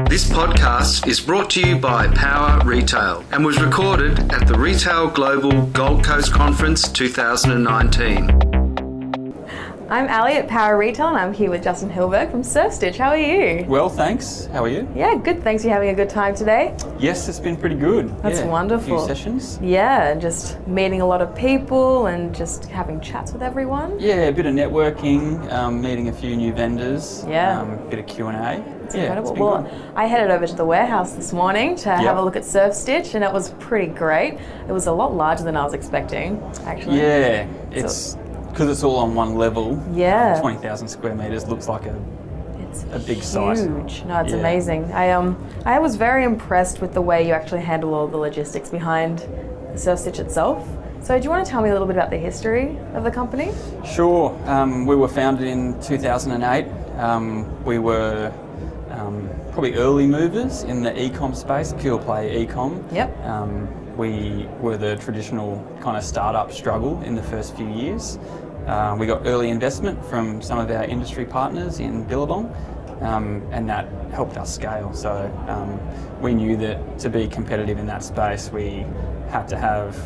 This podcast is brought to you by Power Retail and was recorded at the Retail Global Gold Coast Conference 2019. I'm Ali at Power Retail and I'm here with Justin Hilberg from Surf Stitch. How are you? Well, thanks. How are you? Yeah, good. Thanks. You having a good time today? Yes, it's been pretty good. That's wonderful. A few sessions. Yeah, just meeting a lot of people and just having chats with everyone. Yeah, a bit of networking, meeting a few new vendors. Yeah. A bit of Q&A. It's incredible. Well, I headed over to the warehouse this morning to have a look at Surf Stitch and it was pretty great. It was a lot larger than I was expecting, actually. Yeah, it's because it's all on one level. Yeah. 20,000 square metres looks like a big huge. site. No, it's amazing. I was very impressed with the way you actually handle all the logistics behind Surf Stitch itself. So do you want to tell me a little bit about the history of the company? Sure. We were founded in 2008. We were probably early movers in the e-com space, pure play e-com. Yep. We were the traditional kind of startup struggle in the first few years. We got early investment from some of our industry partners in Billabong, and that helped us scale. So we knew that to be competitive in that space, we had to have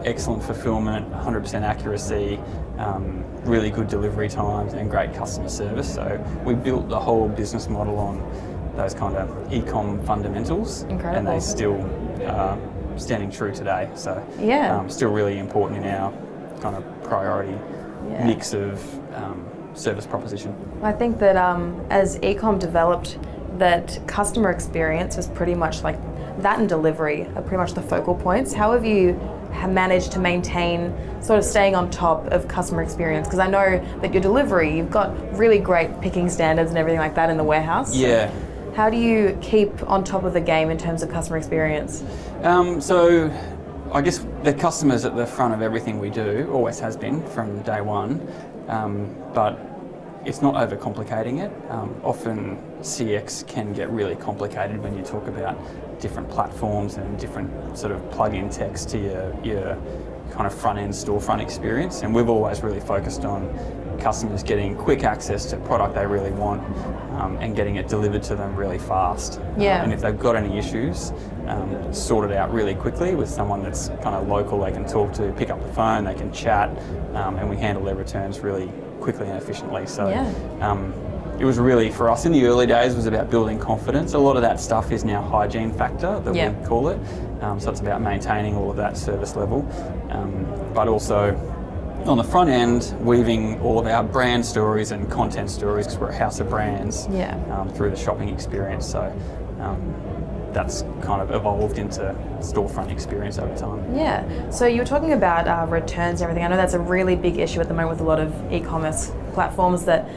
excellent fulfillment, 100% accuracy, really good delivery times and great customer service. So we built the whole business model on those kind of e-com fundamentals. Incredible. And they still standing true today. So still really important in our kind of priority mix of service proposition. I think that as e-com developed, that customer experience was pretty much like that, and delivery are pretty much the focal points. How have you managed to maintain sort of staying on top of customer experience? Because I know that your delivery, you've got really great picking standards and everything like that in the warehouse. Yeah. How do you keep on top of the game in terms of customer experience? So I guess the customer's at the front of everything we do, always has been from day one, but it's not overcomplicating it. Often CX can get really complicated when you talk about different platforms and different sort of plug-in text to your kind of front-end storefront experience, and we've always really focused on customers getting quick access to product they really want and getting it delivered to them really fast. Yeah. And if they've got any issues, sort it out really quickly with someone that's kind of local they can talk to, pick up the phone, they can chat, and we handle their returns really quickly and efficiently. So it was really, for us in the early days, was about building confidence. A lot of that stuff is now hygiene factor that we call it. So it's about maintaining all of that service level, but also on the front end, weaving all of our brand stories and content stories, because we're a house of brands, through the shopping experience. So that's kind of evolved into storefront experience over time. Yeah. So you were talking about returns and everything. I know that's a really big issue at the moment with a lot of e-commerce platforms, that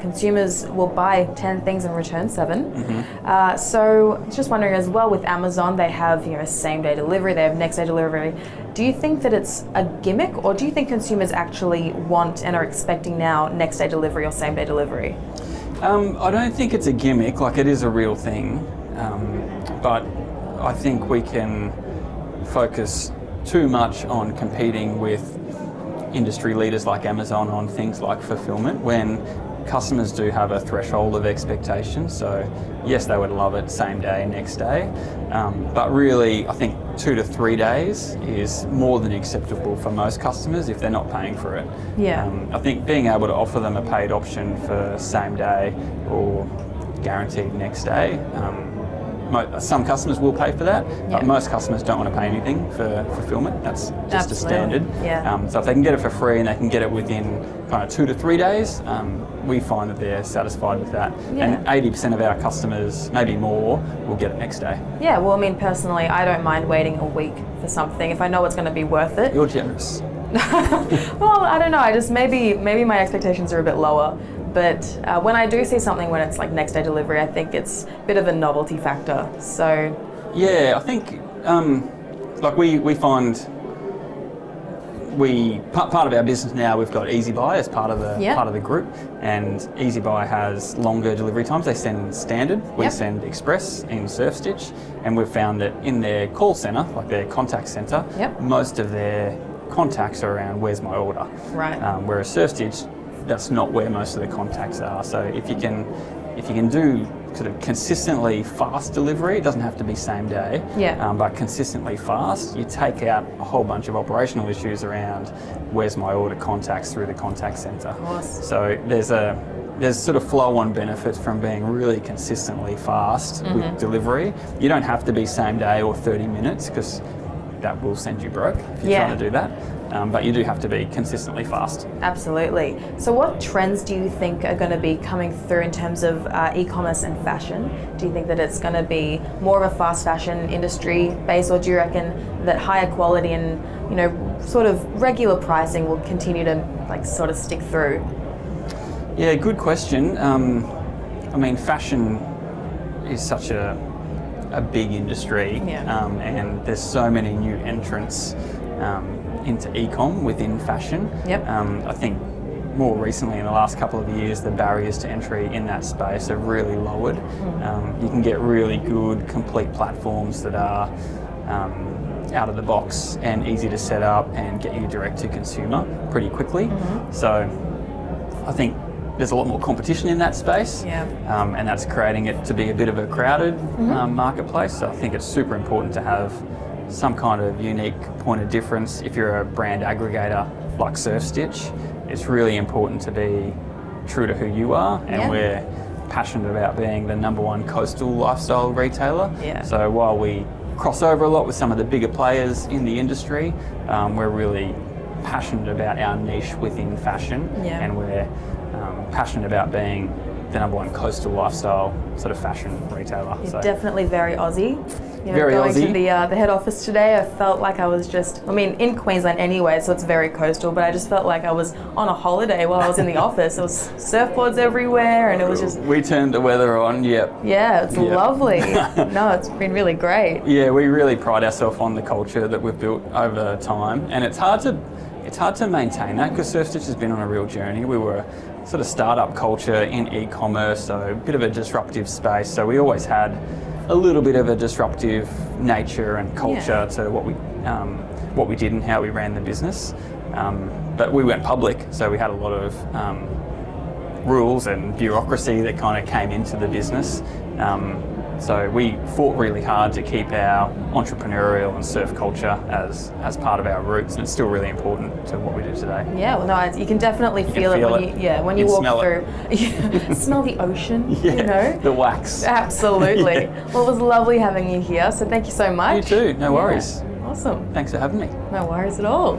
consumers will buy 10 things and return 7. Mm-hmm. So I was just wondering as well, with Amazon, they have same day delivery, they have next day delivery. Do you think that it's a gimmick, or do you think consumers actually want and are expecting now next day delivery or same day delivery? I don't think it's a gimmick, like it is a real thing, but I think we can focus too much on competing with industry leaders like Amazon on things like fulfillment, when customers do have a threshold of expectation. So yes, they would love it same day, next day, but really I think 2 to 3 days is more than acceptable for most customers if they're not paying for it. I think being able to offer them a paid option for same day or guaranteed next day, some customers will pay for that, but most customers don't want to pay anything for fulfillment. That's just a standard. So if they can get it for free and they can get it within kind of 2 to 3 days, we find that they're satisfied with that. And 80% of our customers, maybe more, will get it next day. Yeah, well, I mean, personally, I don't mind waiting a week for something if I know it's going to be worth it. You're generous. Well, I don't know. I just maybe my expectations are a bit lower. But when I do see something when it's like next day delivery, I think it's a bit of a novelty factor. So yeah, I think like we find part of our business now, we've got EasyBuy as part of the group, and EasyBuy has longer delivery times. They send standard, we send express in Surf Stitch, and we've found that in their call center, like their contact center, most of their contacts are around where's my order. Right. Whereas Surf Stitch, that's not where most of the contacts are. So if you can do sort of consistently fast delivery. It doesn't have to be same day, Yeah. but consistently fast. You take out a whole bunch of operational issues around where's my order contacts through the contact centre. Of course. So there's sort of flow-on benefits from being really consistently fast with delivery. You don't have to be same day or 30 minutes because that will send you broke if you're Yeah. trying to do that. But you do have to be consistently fast. Absolutely. So what trends do you think are going to be coming through in terms of e-commerce and fashion? Do you think that it's going to be more of a fast fashion industry base, or do you reckon that higher quality and, you know, sort of regular pricing will continue to like sort of stick through? Yeah, good question. I mean, fashion is such a big industry, Yeah. and there's so many new entrants into e-com within fashion. Yep. I think more recently, in the last couple of years, the barriers to entry in that space have really lowered. You can get really good, complete platforms that are out of the box and easy to set up and get you direct to consumer pretty quickly. So I think there's a lot more competition in that space, Yeah. and that's creating it to be a bit of a crowded marketplace. So I think it's super important to have some kind of unique point of difference. If you're a brand aggregator like Surf Stitch, it's really important to be true to who you are, and Yeah. we're passionate about being the #1 coastal lifestyle retailer. Yeah. So while we cross over a lot with some of the bigger players in the industry, we're really passionate about our niche within fashion, Yeah. and we're passionate about being the #1 coastal lifestyle sort of fashion retailer. You're So definitely very Aussie. You know, Very going to Aussie. the head office today, I felt like I was just, I mean, in Queensland anyway, so it's very coastal, but I just felt like I was on a holiday while I was in the office. There was surfboards everywhere, and it was just, we turned the weather on. Yep. yeah, it's Yeah. lovely. No, it's been really great. Yeah, we really pride ourselves on the culture that we've built over time, and it's hard to maintain that because Surf Stitch has been on a real journey. We were a sort of startup culture in e-commerce, so a bit of a disruptive space. So we always had a little bit of a disruptive nature and culture to what we did and how we ran the business. But we went public, so we had a lot of rules and bureaucracy that kind of came into the business. So we fought really hard to keep our entrepreneurial and surf culture as part of our roots, and it's still really important to what we do today. Yeah, well, no, you can definitely feel it feel when it. when you You can walk smell through. it. Smell the ocean, you know? The wax. Absolutely. Yeah. Well, it was lovely having you here, so thank you so much. You too, no worries. Yeah, awesome. Thanks for having me. No worries at all.